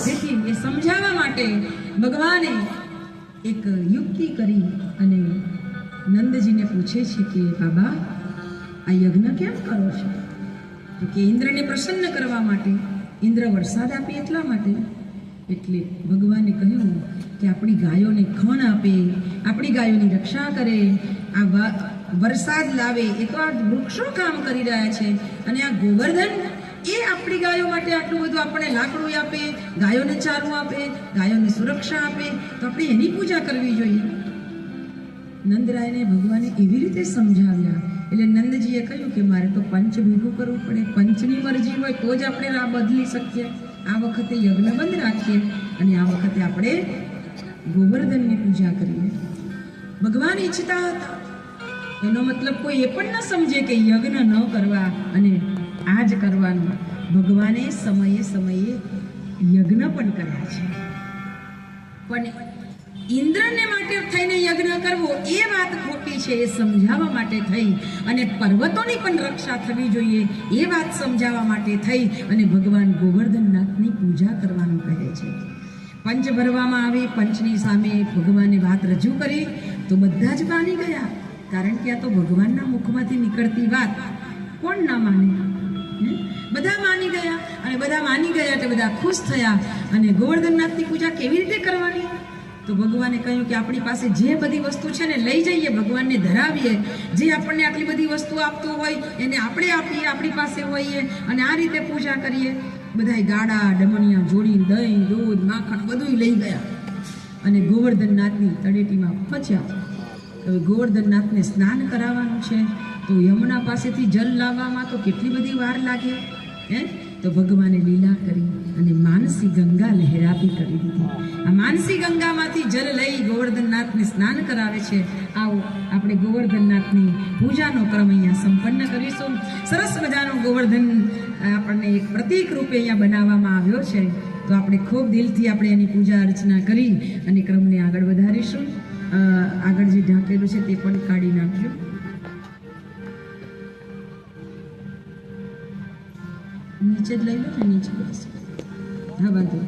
તેથી એ સમજાવવા માટે ભગવાને એક યુક્તિ કરી અને નંદજીને પૂછે છે કે બાબા આ યજ્ઞ કેમ કરો છો? તો કે ઇન્દ્રને પ્રસન્ન કરવા માટે, ઇન્દ્ર વરસાદ આપે એટલા માટે. એટલે ભગવાને કહ્યું કે આપણી ગાયોને ખણ આપે, આપણી ગાયોની રક્ષા કરે, આ વરસાદ લાવે એ તો આ વૃક્ષો કામ કરી રહ્યા છે, અને આ ગોવર્ધન એ આપણી ગાયો માટે આટલું બધું આપણને લાકડું આપે, ગાયોને ચારવું આપે, ગાયોને સુરક્ષા આપે, તો આપણે એની પૂજા કરવી જોઈએ. નંદરાયને ભગવાને એવી રીતે સમજાવ્યા. એટલે નંદજીએ કહ્યું કે મારે તો પંચ ભેગું કરવું પડે, પંચની મરજી હોય તો જ આપણે આ બદલી શકીએ. આ વખતે યજ્ઞ બંધ રાખીએ અને આ વખતે આપણે ગોવર્ધનની પૂજા કરીએ. ભગવાન ઈચ્છતા હતા, એનો મતલબ કોઈ એ પણ ન સમજે કે યજ્ઞ ન કરવા અને આ જ કરવાનું. ભગવાને સમયે સમયે યજ્ઞ પણ કર્યા છે, પણ ઇન્દ્રને માટે થઈને યજ્ઞ કરવો એ વાત ખોટી છે એ સમજાવવા માટે થઈ, અને પર્વતોની પણ રક્ષા થવી જોઈએ એ વાત સમજાવવા માટે થઈ અને ભગવાન ગોવર્ધનનાથની પૂજા કરવાનું કહે છે. પંચ ભરવામાં આવી, પંચની સામે ભગવાને વાત રજૂ કરી તો બધા જ માની ગયા, કારણ કે આ તો ભગવાનના મુખમાંથી નીકળતી વાત કોણ ના માને? બધા માની ગયા, અને બધા માની ગયા એટલે બધા ખુશ થયા. અને ગોવર્ધનનાથની પૂજા કેવી રીતે કરવાની? તો ભગવાને કહ્યું કે આપણી પાસે જે બધી વસ્તુ છે ને લઈ જઈએ, ભગવાનને ધરાવીએ. જે આપણને આટલી બધી વસ્તુ આપતો હોય એને આપણે આપીએ, આપણી પાસે હોઈએ, અને આ રીતે પૂજા કરીએ. બધાય ગાડા ડમણિયા જોડી, દહીં, દૂધ, માખણ બધું લઈ ગયા અને ગોવર્ધનનાથની તળેટીમાં પહોંચ્યા. હવે ગોવર્ધનનાથને સ્નાન કરાવવાનું છે, તો યમુના પાસેથી જલ લાવવામાં તો કેટલી બધી વાર લાગે. તો ભગવાને લીલા કરી અને માનસી ગંગા લહેરાતી કરી દીધી. આ માનસી ગંગામાંથી જલ લઈ ગોવર્ધનનાથને સ્નાન કરાવે છે. આવો આપણે ગોવર્ધનનાથની પૂજાનો ક્રમ અહીંયા સંપન્ન કરીશું. સરસ મજાનો ગોવર્ધન આપણને એક પ્રતીક રૂપે અહીંયા બનાવવામાં આવ્યો છે, તો આપણે ખૂબ દિલથી આપણે એની પૂજા અર્ચના કરી અને ક્રમને આગળ વધારીશું. આગળ જે ઢાંકેલું છે તે પણ કાઢી નાખજો. નીચે જ લઈ લો ને, નીચે બેસી. હા, વાંધો.